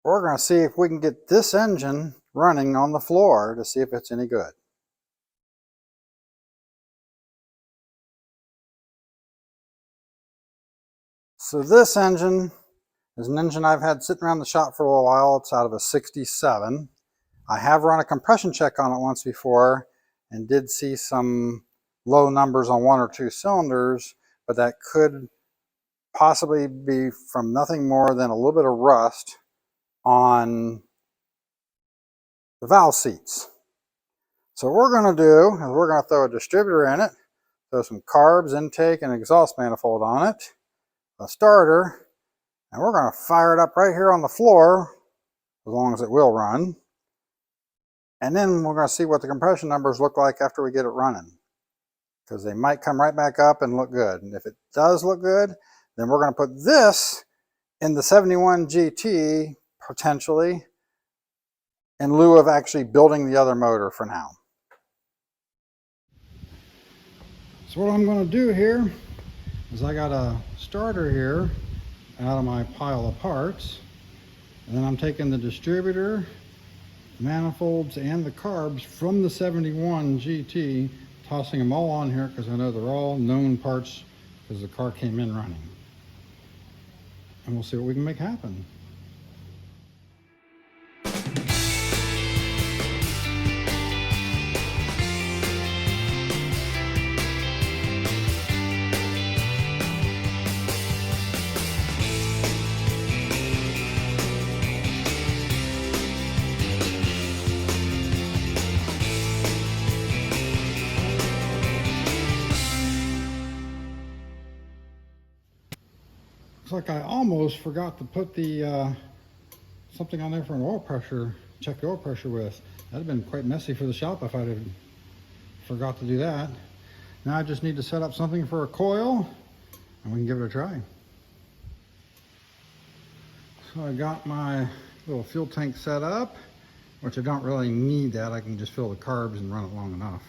We're going to see if we can get this engine running on the floor to see if it's any good. So this engine is an engine I've had sitting around the shop for a little while. It's out of a 67. I have run a compression check on it once before and did see some low numbers on 1 or 2 cylinders, but that could possibly be from nothing more than a little bit of rust on the valve seats. So what we're going to do is we're going to throw a distributor in it, throw some carbs, intake, and exhaust manifold on it, a starter, and we're going to fire it up right here on the floor, as long as it will run. And then we're going to see what the compression numbers look like after we get it running, because they might come right back up and look good. And if it does look good, then we're going to put this in the 71 GT, potentially, in lieu of actually building the other motor for now. So what I'm going to do here is I got a starter here out of my pile of parts, and then I'm taking the distributor, manifolds, and the carbs from the 71 GT, tossing them all on here because I know they're all known parts because the car came in running. And we'll see what we can make happen. Looks like I almost forgot to put the something on there for an oil pressure, check the oil pressure with. That'd have been quite messy for the shop if I'd have forgot to do that. Now I just need to set up something for a coil and we can give it a try. So I got my little fuel tank set up, which I don't really need that. I can just fill the carbs and run it long enough.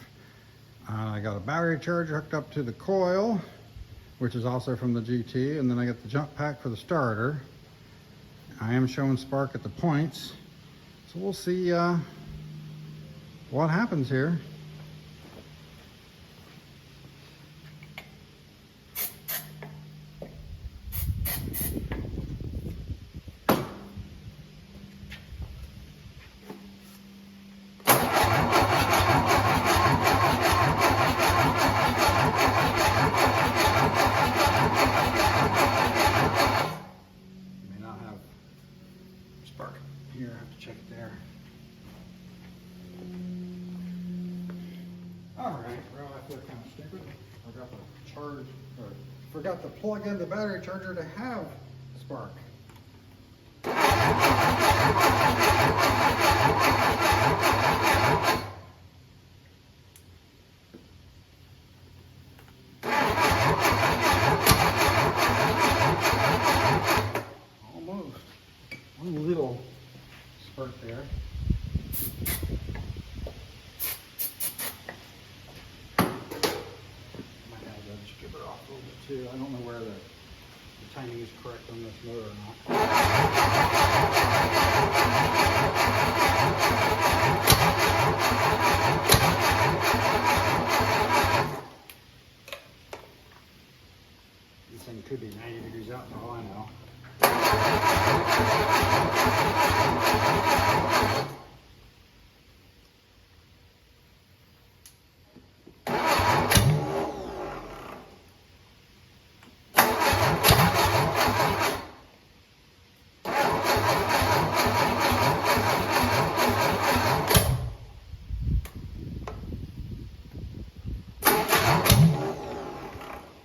I got a battery charger hooked up to the coil, which is also from the GT, and then I got the jump pack for the starter. I am showing spark at the points, so we'll see what happens here. Here, I have to check it there. Alright, well, I feel kind of stupid. Forgot to plug in the battery charger to have spark. Almost. One little spark there. Might have to strip it off a little bit too. I don't know where the timing is correct on this motor or not. This thing could be 90 degrees out for all I know.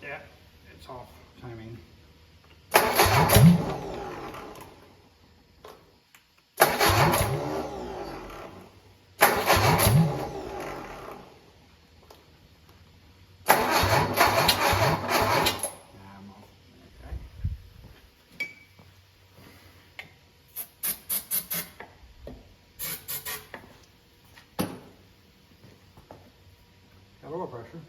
Yeah, it's off timing. Got oil pressure.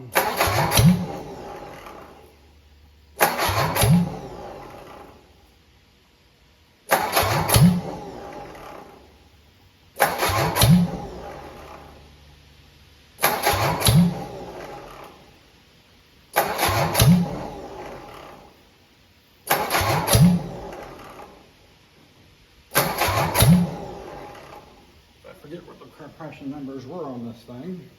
on. I forget what the compression numbers were on this thing.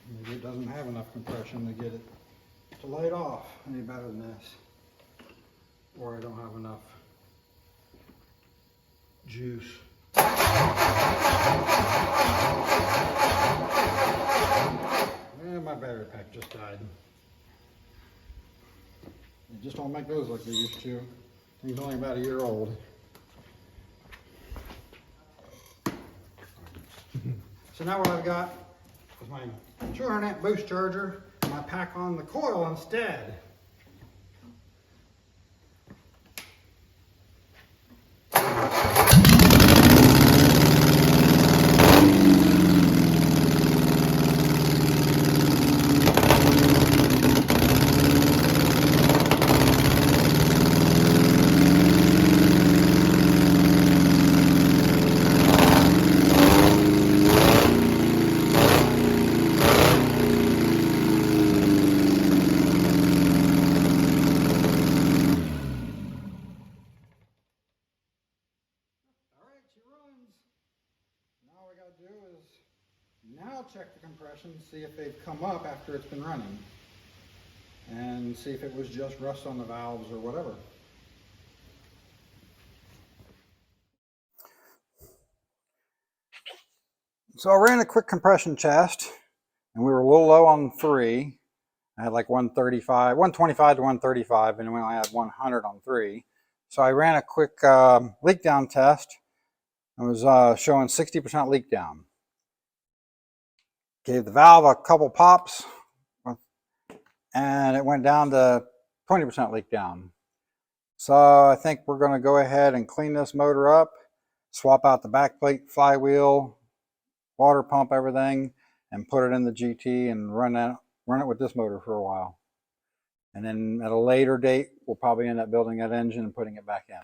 Maybe it doesn't have enough compression to get it to light off any better than this. Or I don't have enough juice. And my battery pack just died. They just don't make those like they used to. Thing's only about a year old. So now what I've got is my 200 amp boost charger, and I pack on the coil instead. All we got to do is now check the compression, see if they've come up after it's been running, and see if it was just rust on the valves or whatever. So I ran a quick compression test, and we were a little low on 3. I had like 125 to 135, and we only had 100 on 3. So I ran a quick leak down test. It was showing 60% leak down. Gave the valve a couple pops, and it went down to 20% leak down. So I think we're going to go ahead and clean this motor up, swap out the backplate, flywheel, water pump, everything, and put it in the GT and run it with this motor for a while. And then at a later date, we'll probably end up building that engine and putting it back in.